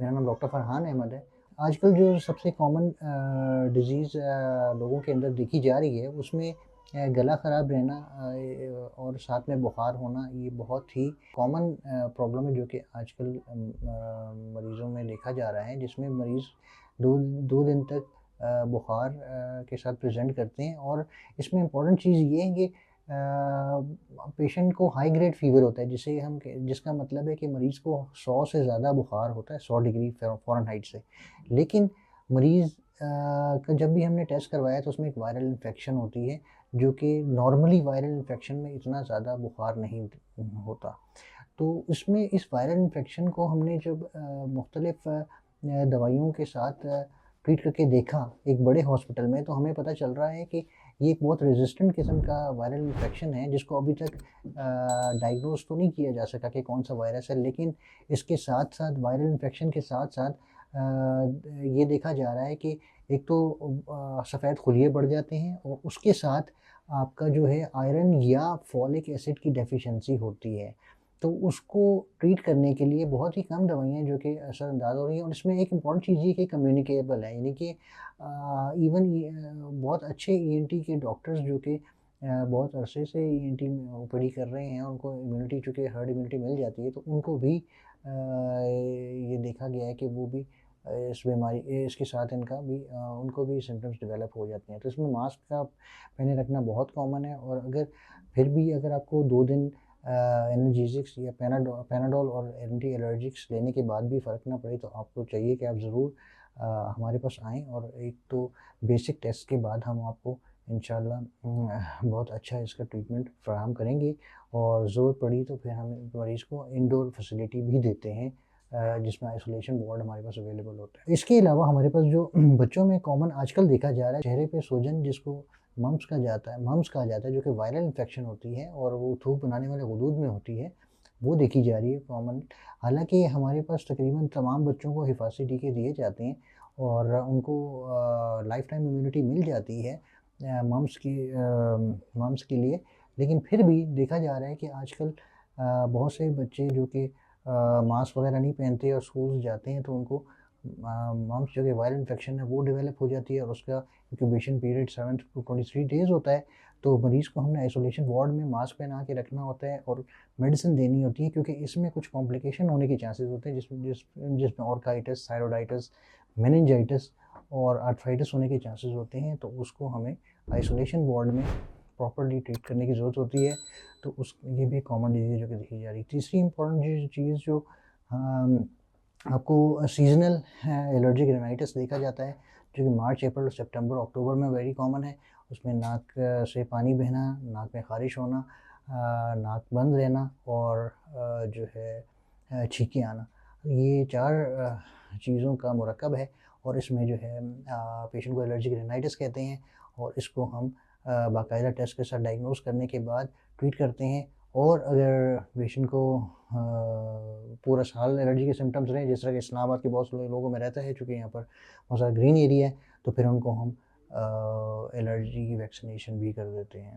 मेरा नाम डॉक्टर फरहान अहमद है। आजकल जो सबसे कॉमन डिज़ीज़ लोगों के अंदर देखी जा रही है उसमें गला ख़राब रहना और साथ में बुखार होना, ये बहुत ही कॉमन प्रॉब्लम है जो कि आजकल मरीज़ों में देखा जा रहा है, जिसमें मरीज़ 2 दिन तक बुखार के साथ प्रेज़ेंट करते हैं। और इसमें इम्पॉर्टेंट चीज़ ये है कि पेशेंट को हाई ग्रेड फ़ीवर होता है, जिसका मतलब है कि मरीज़ को 100 से ज़्यादा बुखार होता है, 100 डिग्री फ़ारेनहाइट से। लेकिन मरीज़ का जब भी हमने टेस्ट करवाया तो उसमें एक वायरल इन्फेक्शन होती है, जो कि नॉर्मली वायरल इन्फेक्शन में इतना ज़्यादा बुखार नहीं होता। तो इसमें इस वायरल इन्फेक्शन को हमने जब मुख्तलिफ़ दवाइयों के साथ ट्रीट करके देखा एक बड़े हॉस्पिटल में, तो हमें पता चल रहा है कि ये एक बहुत रेज़िस्टेंट किस्म का वायरल इन्फेक्शन है, जिसको अभी तक डायग्नोज़ तो नहीं किया जा सका कि कौन-सा वायरस है। लेकिन इसके साथ-साथ वायरल इन्फेक्शन के साथ-साथ ये देखा जा रहा है कि एक तो सफ़ेद खुलिये बढ़ जाते हैं और उसके साथ आपका जो है आयरन या फ़ोलिक एसिड की डेफ़िशिएंसी होती है। तो उसको ट्रीट करने के लिए बहुत ही कम दवाइयाँ हैं जो कि असरअंदाज़ हो रही हैं। और इसमें एक इम्पॉर्टेंट चीज़ ये कि कम्युनिकेबल है, यानी कि इवन बहुत अच्छे ईएनटी के डॉक्टर्स जो कि बहुत अरसे से ईएनटी में ओपीडी कर रहे हैं, उनको इम्यूनिटी, चूँकि हर्ड इम्यूनिटी मिल जाती है, तो उनको भी ये देखा गया है कि वो भी इसके साथ इनका भी उनको भी सिम्पटम्स डेवलप हो जाते हैं। तो इसमें मास्क का पहने रखना बहुत कॉमन है। और फिर भी अगर आपको 2 दिन एनाल्जेसिक्स या पैनाडोल और एंटी एलर्जिक्स लेने के बाद भी फ़र्क ना पड़े, तो आपको चाहिए कि आप ज़रूर हमारे पास आएँ। और एक तो बेसिक टेस्ट के बाद हम आपको इंशाल्लाह बहुत अच्छा इसका ट्रीटमेंट फ़राहम करेंगे। और ज़रूरत पड़ी तो फिर हम मरीज़ को इंडोर फैसिलिटी भी देते हैं, जिसमें आइसोलेशन वार्ड हमारे पास अवेलेबल होता है। इसके अलावा हमारे पास जो बच्चों में कॉमन आजकल देखा जा रहा है, चेहरे पे सूजन, जिसको मम्प्स कहा जाता है, जो कि वायरल इन्फेक्शन होती है और वो थूक बनाने वाले गुदूद में होती है, वो देखी जा रही है कॉमन। हालाँकि हमारे पास तकरीबन तमाम बच्चों को हिफाज़ती टीके दिए जाते हैं और उनको लाइफ़ टाइम इम्यूनिटी मिल जाती है मम्प्स के लिए। लेकिन फिर भी देखा जा रहा है कि आजकल बहुत से बच्चे जो कि मास्क वगैरह नहीं पहनते और स्कूल जाते हैं, तो उनको मम्प्स जो कि वायरल इन्फेक्शन है वो डेवलप हो जाती है और उसका इंक्यूबेशन पीरियड 7 टू 23 डेज़ होता है। तो मरीज़ को हमने आइसोलेशन वार्ड में मास्क पहना के रखना होता है और मेडिसिन देनी होती है, क्योंकि इसमें कुछ कॉम्प्लिकेशन होने के चांसेस होते हैं, जिसमें ऑर्काइटिस, थायरॉइडाइटिस, मेनिंजाइटिस और आर्थराइटिस होने के चांसेस होते हैं। तो उसको हमें आइसोलेशन वार्ड में प्रॉपर्ली ट्रीट करने की ज़रूरत होती है। तो ये भी एक कॉमन डिज़ीज़ है जो कि देखी जा रही है। तीसरी इम्पॉर्टेंट चीज़ जो अम, आपको सीज़नल एलर्जिक राइनाइटिस देखा जाता है, जो कि मार्च, अप्रैल, सितंबर, अक्टूबर में वेरी कॉमन है। उसमें नाक से पानी बहना, नाक में ख़ारिश होना, नाक बंद रहना और जो है छींकें आना। ये 4 चीज़ों का मुरक्कब है और इसमें जो है पेशेंट को एलर्जिक राइनाइटिस कहते हैं। और इसको हम बाकायदा टेस्ट के साथ डायग्नोज़ करने के बाद ट्रीट करते हैं। और अगर पेशेंट को पूरा साल एलर्जी के सिम्पटम्स रहे, जिस तरह के इस्लामाबाद के बहुत से लोगों में रहता है, चूँकि यहाँ पर बहुत सारा ग्रीन एरिया है, तो फिर उनको हम एलर्जी की वैक्सीनेशन भी कर देते हैं।